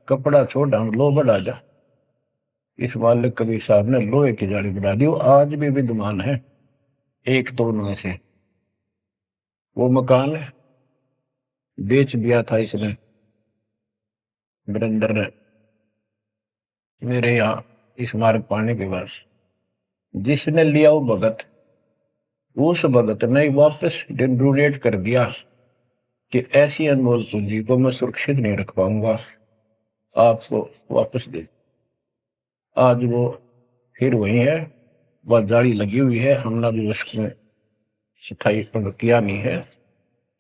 कपड़ा छोड़, हम लो बढ़ा जा। इस मालिक कबीर साहब ने लोहे की जाली बढ़ा दी। वो आज भी विद्यमान है, एक तो उनमें से। वो मकान बेच दिया था इसने, वीरेंद्र ने, मेरे यहाँ इस मार्ग पाने के बाद। जिसने लिया वो भगत, उस भगत ने वापस डोनेट कर दिया कि ऐसी अनमोल पूंजी को मैं सुरक्षित नहीं रख पाऊंगा, आपको वापस दे। आज वो फिर वही है, वह जाली लगी हुई है, हमने भी उसमें सफाई किया नहीं है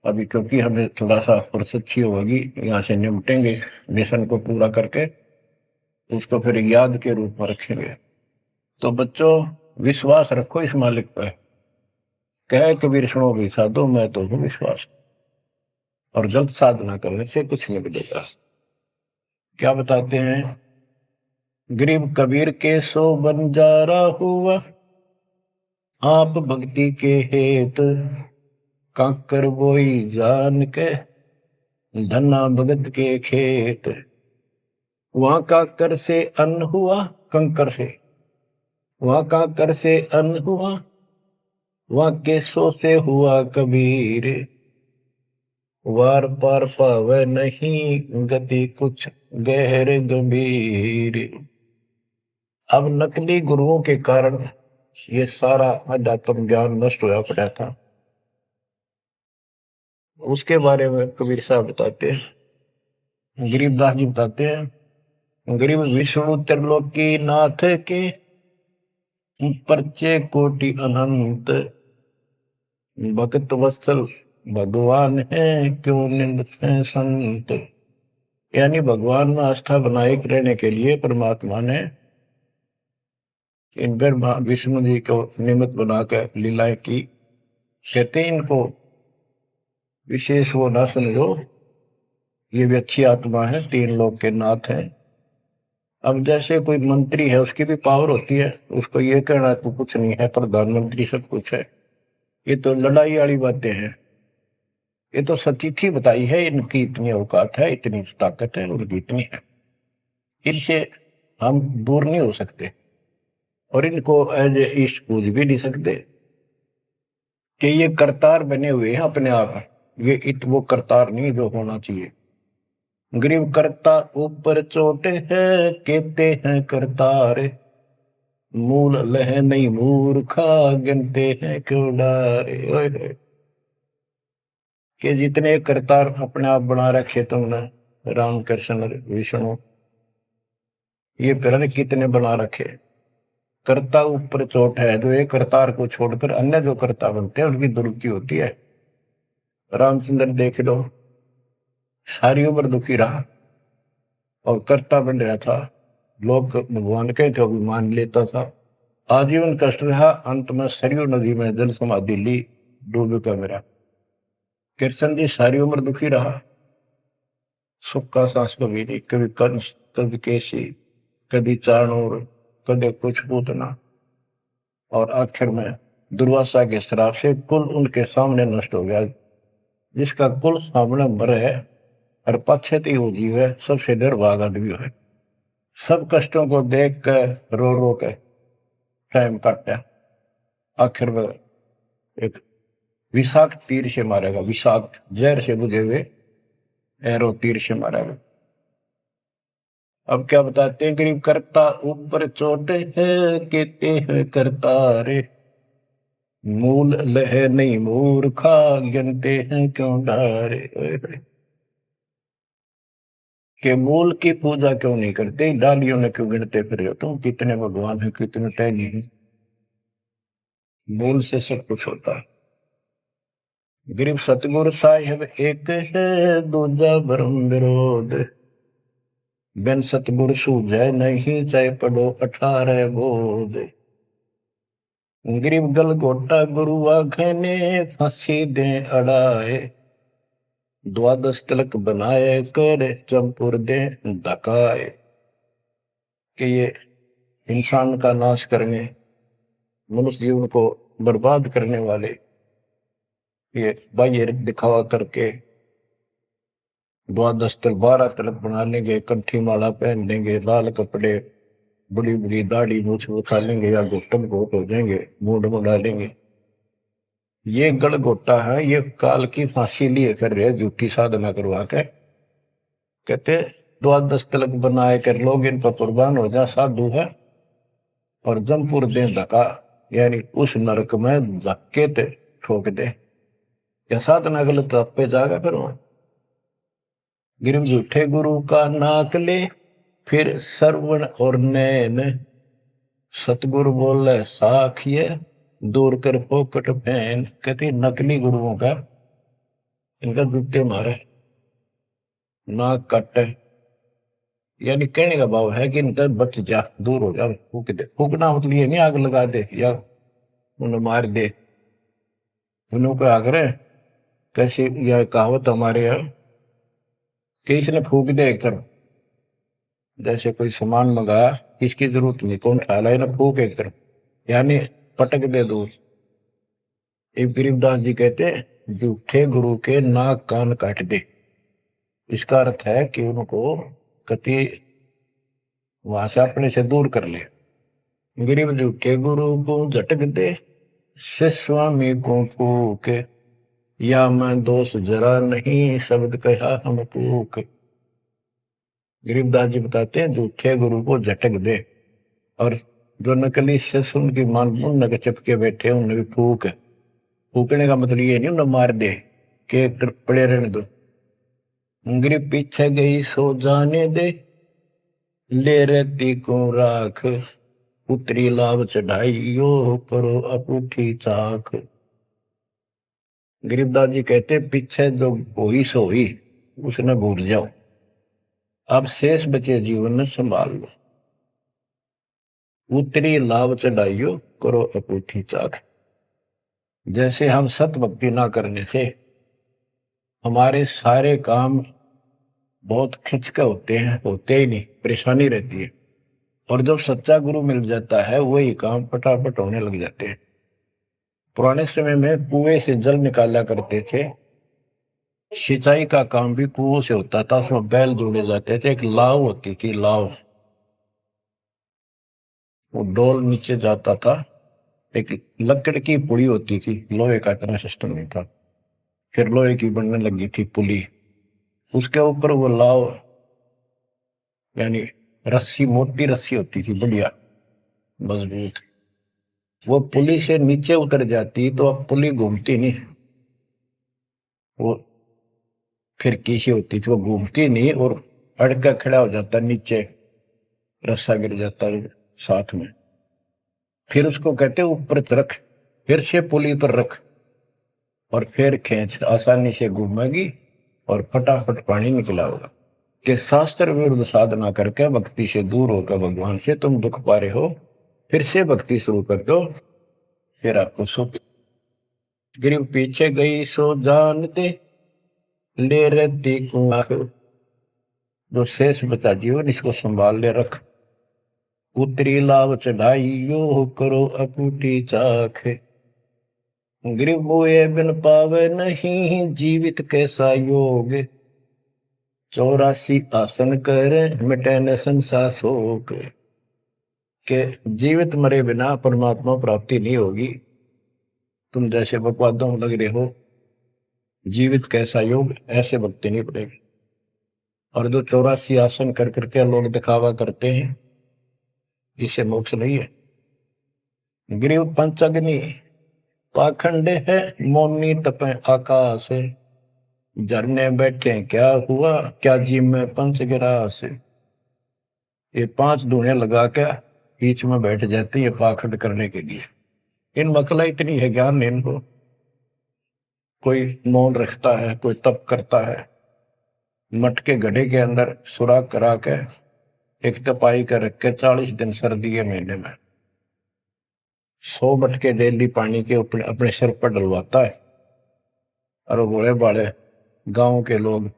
अभी, क्योंकि हमें थोड़ा सा फुर्सत अच्छी होगी, यहाँ से निपटेंगे मिशन को पूरा करके, उसको फिर याद के रूप में रखेंगे। तो बच्चों, विश्वास रखो इस मालिक पर। कह कबीर सुनो भी साधो, मैं तो हूँ विश्वास, और गलत साधना करने से कुछ नहीं मिलेगा। क्या बताते हैं, गरीब कबीर के सो बंजारा हुआ, आप भक्ति के हेत, काकर बोई जान के, धना भगत के खेत। वहां काकर से अन्न हुआ, कंकर से, वहां काकर से अन्न हुआ, वहां केसों से हुआ कबीर, वार पार पावे नहीं गति कुछ गहर गंभीर। अब नकली गुरुओं के कारण ये सारा अध्यात्म ज्ञान नष्ट होया पड़ा था। उसके बारे में कबीर साहब बताते हैं, गरीबदास जी बताते हैं, गरीब विष्णु त्रिलोकी नाथ के, परचे कोटि अनंत, भक्त वत्सल भगवान है, क्यों निंद है संत। यानी भगवान में आस्था बनाए रहने के लिए परमात्मा ने इन पर विष्णु जी को निमित्त बनाकर लीलाएं की। कहते इनको विशेष वो ना समझो, ये भी अच्छी आत्मा है, 3 लोक के नाथ है। अब जैसे कोई मंत्री है, उसकी भी पावर होती है, उसको ये कहना तो कुछ नहीं है, प्रधानमंत्री सब कुछ है, ये तो लड़ाई वाली बातें हैं। ये तो सतीथी बताई है, इनकी इतनी औकात है, इतनी ताकत है, उनकी इतनी है, इनसे हम दूर नहीं हो सकते और इनको एज ईस्ट पूज भी नहीं सकते कि ये करतार बने हुए हैं अपने आप। ये वो करतार नहीं जो होना चाहिए। गरीब करता ऊपर चोट है, कहते हैं करतार, मूल लह नहीं मूर्खा, गिनते हैं क्यों डारे। कि जितने करतार अपने आप बना रखे तुमने, राम कृष्ण विष्णु, ये फिर कितने बना रखे। कर्ता ऊपर चोट है, जो एक करतार को छोड़कर अन्य जो कर्ता बनते हैं उनकी दुरुक्ति होती है। रामचंद्र देख लो, सारी उम्र दुखी रहा और कर्ता बन रहा था, लोग भगवान के थे भी मान लेता था, आजीवन कष्ट रहा, अंत में सरयू नदी में जल समाधि ली, डूब का मेरा। कृष्ण जी सारी उम्र दुखी रहा, सुख का सांस कभी नहीं, कभी कंस, कभी केसी, कभी चाणूर, कभी कुछ पूतना, और आखिर में दुर्वासा के श्राप से कुल उनके सामने नष्ट हो गया। जिसका कुल सामने मरे है और पश्चाती वो जीव है, सबसे निर्भाग आदमी है। सब कष्टों को देख कर रो रो के टाइम काटा, आखिर में एक विषाक्त तीर से मारेगा, विषाक्त जहर से बुझे हुए एरो तीर से मारेगा। अब क्या बताते हैं, गरीब करता ऊपर चोट है, कहते हैं करता रे, मूल लह नहीं मूर्खा, गिनते हैं क्यों डारे। के मूल की पूजा क्यों नहीं करते, डालियों ने क्यों गिनते फिर हो तुम, कितने भगवान है, कितने टहनी है। मूल से सब कुछ होता है। गरीब सतगुरु साहिब एक है, दूजा ब्रह्म विरोध, बिन सतगुरु सूझे नहीं, चाहे पढ़ो 18 बोध। गरीब गल गोटा गुरु आखने, फांसी दे अड़ाए, द्वादश तिलक बनाए कर, चंपुर दे धकाए। कि ये इंसान का नाश करने, मनुष्य जीवन को बर्बाद करने वाले, ये बाह्य दिखावा करके द्वादश तिलक 12 तिलक बना लेंगे, कंठी माला पहन लेंगे, लाल कपड़े, बड़ी बड़ी दाढ़ी मूछ उठा लेंगे या घुटन घोट हो जाएंगे, मूड मुड़ा लेंगे। ये गड़गोटा है, ये काल की फांसी लिए कर रहे, झूठी साधना करवा के। कहते द्वादश तिलक बनाए कर लोग इन पर कुर्बान हो जा, साधु है, और जमपुर दे धक्का, यानी उस नरक में धक्के ते ठोक दे, या साधना गलत पे जाएगा फिर वहां। गिरम झूठे गुरु का नाक ले, फिर श्रवण और नैन, सतगुरु बोले साखिए, दूर कर पोकट फैन। कहते नकली गुरुओं का, इनका जूते मारे, नाक काटे, यानी कहने का भाव है कि इनका बच जा, दूर हो जा, फूक दे। फूकना मतलब ये नहीं आग लगा दे या उन्हें मार दे, उन्होंने को आग रहे। कैसे यह कहावत हमारे यहाँ कि इसने फूक दे एक तरफ, जैसे कोई सामान मंगाया, इसकी जरूरत नहीं, कौन खा ला, ना फूक एक तरफ, यानी पटक दे दूर। एक गरीबदास जी कहते झूठे गुरु के नाक कान काट दे। इसका अर्थ है कि उनको कति वहां से अपने से दूर कर ले। गरीब झूठे गुरु को झटक दे, से स्वामी को फूक, या मैं दोष जरा नहीं, शब्द कहा हम कूक। गरीबदास जी बताते हैं झूठे गुरु को झटक दे, और जो नकली शिष्य उनकी मान उनके चिपके बैठे उन्हें भी फूक। फूकने का मतलब ये नहीं उन्हें मार दे कि एक तरफ पड़े रहने दो। गरीब पीछे गई सो जाने दे, ले रहती को राख, पुत्री लाभ चढ़ाई यो करो अपूठी चाक। गरीबदास जी कहते पीछे जो हुई सो हुई, उसने भूल जाओ, अब शेष बचे जीवन में संभाल लो, उतरी लाभ चढ़ाइयो करो अपूठी चाक। जैसे हम सत भक्ति ना करने से हमारे सारे काम बहुत खिंच के होते ही नहीं, परेशानी रहती है। और जब सच्चा गुरु मिल जाता है वही काम फटाफट होने लग जाते हैं। पुराने समय में कुएं से जल निकाला करते थे, सिंचाई का काम भी कुओं से होता था। उसमें बैल जोड़े जाते थे, एक लाव होती थी, लाव, वो डोल नीचे जाता था, एक लकड़ की पुली होती थी, लोहे का इतना सिस्टम नहीं था, फिर लोहे की बनने लगी थी पुली, उसके ऊपर वो लाव यानी रस्सी, मोटी रस्सी होती थी, बढ़िया मजबूत। वो पुली से नीचे उतर जाती तो अब पुली घूमती नहीं, वो फिर कैसी होती थी, वो घूमती नहीं और अड़का खड़ा हो जाता, नीचे रस्सा गिर जाता साथ में। फिर उसको कहते ऊपर रख, फिर से पुली पर रख और फिर खींच, आसानी से घूमेगी और फटाफट पानी निकला होगा। कि शास्त्र विरुद्ध साधना करके भक्ति से दूर होकर भगवान से तुम दुख पा रहे हो, फिर से भक्ति शुरू कर दो, फिर आपको सुख। गिरिव पीछे गई सो जानते ले रहती कुआख। जो शेष बचा जीवन इसको संभाल ले रख, उतरी लाभ चढ़ाई यो करो अपूटी चाख। गिरिव बोए बिन पावे नहीं जीवित कैसा योग। 84 आसन करे मिटे न संसार शोक। के जीवित मरे बिना परमात्मा प्राप्ति नहीं होगी। तुम जैसे बकवादों में लग रहे हो, जीवित कैसा योग, ऐसे भक्ति नहीं पड़ेगी। और जो 84 आसन कर करके लोग दिखावा करते हैं, इसे मोक्ष नहीं है। गिरिव पंचअग्नि पाखंड है मौनी तपे आकाश। झरने बैठे क्या हुआ, क्या जी में पंच गिरास। ये 5 धूने लगा के बीच में बैठ जाती है पाखंड करने के लिए। इन मकला इतनी है ज्ञान नहीं इनको। कोई मौन रखता है, कोई तप करता है, मटके गड्ढे के अंदर सुराख करा के एक तपाई कर रख के 40 दिन सर्दी के महीने में 100 मटके डेली पानी के अपने सिर पर डलवाता है। और वो बड़े बड़े गांव के लोग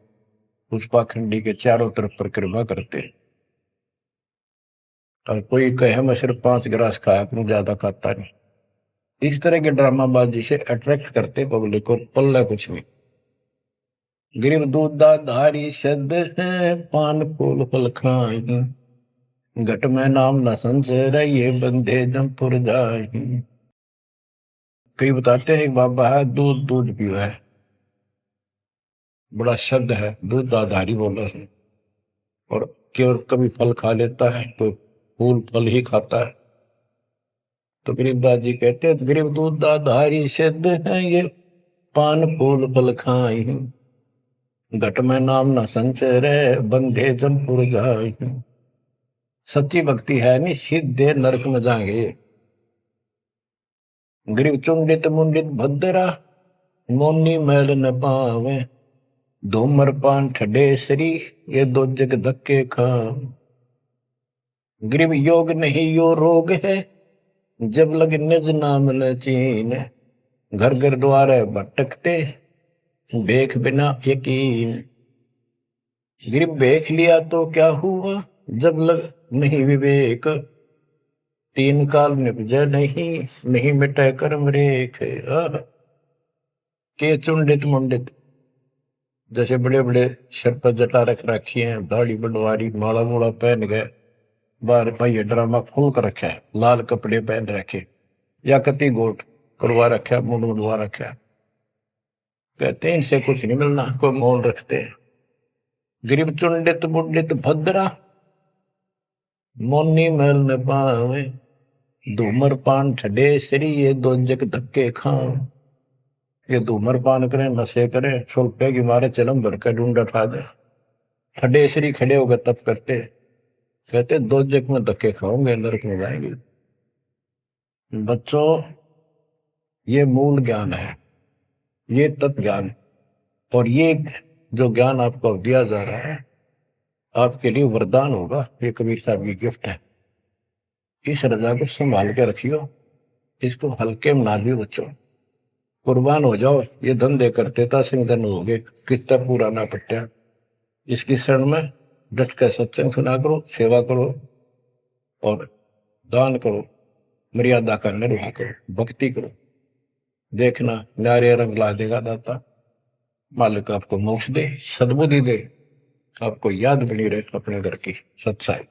उस पाखंडी के चारों तरफ परिक्रमा करते हैं। और कोई कहे मैं सिर्फ 5 गिलास खाया करूं, ज्यादा खाता नहीं। इस तरह के ड्रामाबाजी से अट्रैक्ट करते पब्लिक को, पल्ला कुछ नहीं। गिरिव दूधा धारी शब्द है पान फूल फल खाई। घट में नाम न संचय ये बंधे जमपुर जाई। कई बताते हैं एक बाबा है, दूध दूध पियो है, बड़ा शब्द है, दूध दाधारी बोला है। और केवल कभी फल खा लेता है, तो फूल फल ही खाता है। तो गरीबदास जी कहते हैं गरीब दूध दाधारी शब्द है ये पान फूल फल खाई। घट में नाम न संचय रे बंधे जमपुर जाई। सच्ची भक्ति है नहीं, सीधे नरक में जाएंगे। गरीब चुंडित मुंडित भद्रा मोनी मैल न पावे। धूमर पान ठडेसरी ये 2 जग धक्के खा। गरीब योग नहीं यो रोग है जब लग निज नाम न चीन। घर घर द्वारे भटकते बेख बिना यकीन। गरीब बेख लिया तो क्या हुआ जब लग नहीं विवेक। 3 काल निपजे नहीं मिटे कर्म रेख। के चुंडित मुंडित, जैसे बड़े बड़े सिर पर जटा रख रखी है, दाढ़ी बड़वारी, माला मूला पहन गए, बाहर भाई ड्रामा खोल कर रखा है, लाल कपड़े पहन रखे, या कति गोट करवा रखा, मुंड मुंडवा रखा। कहते हैं इनसे कुछ नहीं मिलना, कोई मौन रखते हैं। गरीब चुंडित मुंडित भद्रा मोनी मैल न पावे। धूमर पान ठडे सरी ये 2 जग धक्के खाओ। ये धूमर पान करें, नशे करें, 100 रुपए की मारे चलम भर का ढूंढ उठा दे, ठडे सरी खड़े होकर तप करते, कहते 2 जग में धक्के खाओगे, नरक में जाएंगे। बच्चों, ये मूल ज्ञान है, ये तत्व ज्ञान। और ये जो ज्ञान आपको दिया जा रहा है, आपके लिए वरदान होगा। ये कबीर साहब की गिफ्ट है। इस रजा को संभाल के रखियो, इसको हल्के में ना दियो बच्चों। कुर्बान हो जाओ, ये धन दे करते था सिंधन हो गए, कितना पुराना पट्टा। इसकी शरण में डट कर सत्संग सुना करो, सेवा करो और दान करो, मर्यादा का निर्वाह करो, भक्ति करो। देखना न्यारे रंग ला देगा दाता। मालिक आपको मोक्ष दे, सद्बुद्धि दे, आपको याद बनी रहे अपने घर की सच्चाई।